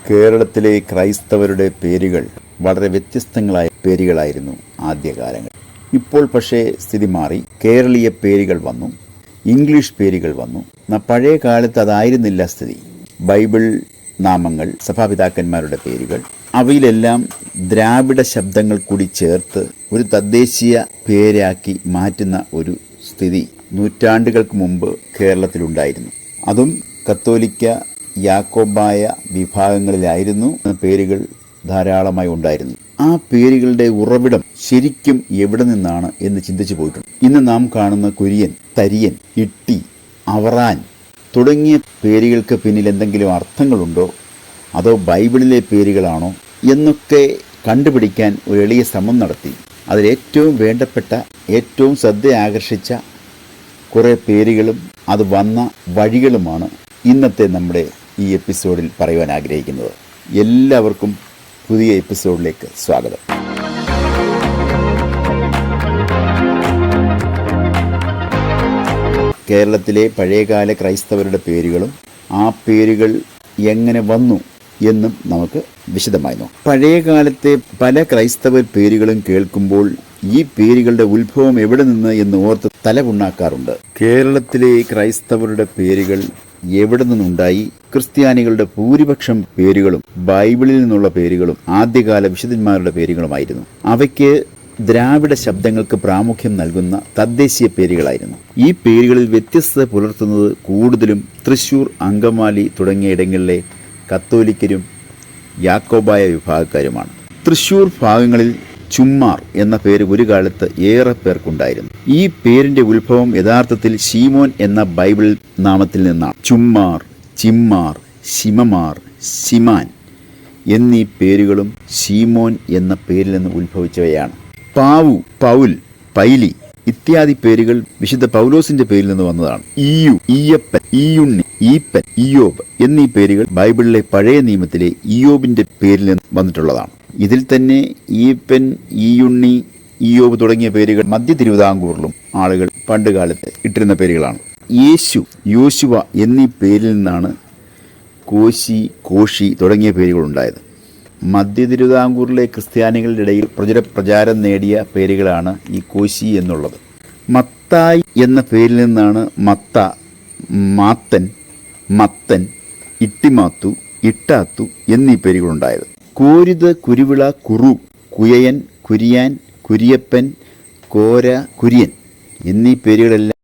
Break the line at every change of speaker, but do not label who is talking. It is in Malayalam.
കേരളത്തിലെ ക്രൈസ്തവരുടെ പേരുകൾ വളരെ വ്യത്യസ്തങ്ങളായ പേരുകളായിരുന്നു ആദ്യകാലങ്ങൾ. ഇപ്പോൾ പക്ഷേ സ്ഥിതി മാറി. കേരളീയ പേരുകൾ വന്നു, ഇംഗ്ലീഷ് പേരുകൾ വന്നു. പഴയ കാലത്ത് അതായിരുന്നില്ല സ്ഥിതി. ബൈബിൾ നാമങ്ങൾ, സഭാപിതാക്കന്മാരുടെ പേരുകൾ, അവയിലെല്ലാം ദ്രാവിഡ ശബ്ദങ്ങൾ കൂടി ചേർത്ത് ഒരു തദ്ദേശീയ പേരാക്കി മാറ്റുന്ന ഒരു സ്ഥിതി നൂറ്റാണ്ടുകൾക്ക് മുമ്പ് കേരളത്തിലുണ്ടായിരുന്നു. അതും കത്തോലിക്ക യാക്കോബായ വിഭാഗങ്ങളിലായിരുന്നു പേരുകൾ ധാരാളമായി ഉണ്ടായിരുന്നു. ആ പേരുകളുടെ ഉറവിടം ശരിക്കും എവിടെ നിന്നാണ് എന്ന് ചിന്തിച്ചു പോയിട്ടുണ്ട്. ഇന്ന് നാം കാണുന്ന കുര്യൻ, തരിയൻ, ഇട്ടി, അവറാൻ തുടങ്ങിയ പേരുകൾക്ക് പിന്നിൽ എന്തെങ്കിലും അർത്ഥങ്ങളുണ്ടോ, അതോ ബൈബിളിലെ പേരുകളാണോ എന്നൊക്കെ കണ്ടുപിടിക്കാൻ ഒരു എളിയ ശ്രമം നടത്തി. അതിലേറ്റവും വേണ്ടപ്പെട്ട, ഏറ്റവും ശ്രദ്ധ ആകർഷിച്ച കുറേ പേരുകളും അത് വന്ന വഴികളുമാണ് ഇന്നത്തെ നമ്മുടെ ഈ എപ്പിസോഡിൽ പറയുവാൻ ആഗ്രഹിക്കുന്നത്. എല്ലാവർക്കും പുതിയ എപ്പിസോഡിലേക്ക് സ്വാഗതം. കേരളത്തിലെ പഴയകാല ക്രൈസ്തവരുടെ പേരുകളും ആ പേരുകൾ എങ്ങനെ വന്നു എന്നും നമുക്ക് വിശദമായി നോക്കാം. പഴയകാലത്തെ പല ക്രൈസ്തവ പേരുകളും കേൾക്കുമ്പോൾ ഈ പേരുകളുടെ ഉത്ഭവം എവിടെ നിന്ന് എന്ന് ഓർത്ത് തലപുണ്ണാക്കാറുണ്ട്. കേരളത്തിലെ ക്രൈസ്തവരുടെ പേരുകൾ എവിടെ നിന്നുണ്ടായി? ക്രിസ്ത്യാനികളുടെ ഭൂരിപക്ഷം പേരുകളും ബൈബിളിൽ നിന്നുള്ള പേരുകളും ആദ്യകാല വിശുദ്ധന്മാരുടെ പേരുകളുമായിരുന്നു. അവയ്ക്ക് ദ്രാവിഡ ശബ്ദങ്ങൾക്ക് പ്രാമുഖ്യം നൽകുന്ന തദ്ദേശീയ പേരുകളായിരുന്നു. ഈ പേരുകളിൽ വ്യത്യസ്തത പുലർത്തുന്നത് കൂടുതലും തൃശൂർ, അങ്കമാലി തുടങ്ങിയ ഇടങ്ങളിലെ കത്തോലിക്കരും യാക്കോബായ വിഭാഗക്കാരുമാണ്. തൃശൂർ ഭാഗങ്ങളിൽ ചുമ്മാർ എന്ന പേര് ഒരു കാലത്ത് ഏറെ പേർക്കുണ്ടായിരുന്നു. ഈ പേരിന്റെ ഉത്ഭവം യഥാർത്ഥത്തിൽ ശീമോൻ എന്ന ബൈബിൾ നാമത്തിൽ നിന്നാണ്. ചുമ്മാർ, ചിമ്മാർ, ശിമമാർ, ശിമാൻ എന്നീ പേരുകളും ശീമോൻ എന്ന പേരിൽ നിന്ന് ഉത്ഭവിച്ചവയാണ്. പാവു, പൗൽ, പൈലി ഇത്യാദി പേരുകൾ വിശുദ്ധ പൗലോസിന്റെ പേരിൽ നിന്ന് വന്നതാണ്. ഈയു, ഈയപ്പൻ, ഈയുണ്ണി, ഈപ്പൻ, ഇയോബ് എന്നീ പേരുകൾ ബൈബിളിലെ പഴയ നിയമത്തിലെ ഇയോബിന്റെ പേരിൽ നിന്ന് വന്നിട്ടുള്ളതാണ്. ഇതിൽ തന്നെ ഈപ്പൻ, ഈയുണ്ണി, ഇയോബ് തുടങ്ങിയ പേരുകൾ മധ്യ തിരുവിതാംകൂറിലും ആളുകൾ പണ്ടുകാലത്ത് ഇട്ടിരുന്ന പേരുകളാണ്. യേശു, യോശുവ എന്നീ പേരിൽ നിന്നാണ് കോശി, കോഷി തുടങ്ങിയ പേരുകൾ ഉണ്ടായത്. മധ്യ തിരുവിതാംകൂറിലെ ക്രിസ്ത്യാനികളുടെ ഇടയിൽ പ്രചാരം നേടിയ പേരുകളാണ് ഈ കോശി എന്നുള്ളത്. മത്തായി എന്ന പേരിൽ നിന്നാണ് മത്ത, മാത്തൻ, മത്തൻ, ഇട്ടിമാത്തു, ഇട്ടാത്തു എന്നീ പേരുകളുണ്ടായത്. കോരുത്, കുരുവിള, കുറു, കുയയൻ, കുരിയാൻ, കുരിയപ്പൻ, കോര, കുര്യൻ എന്നീ പേരുകളെല്ലാം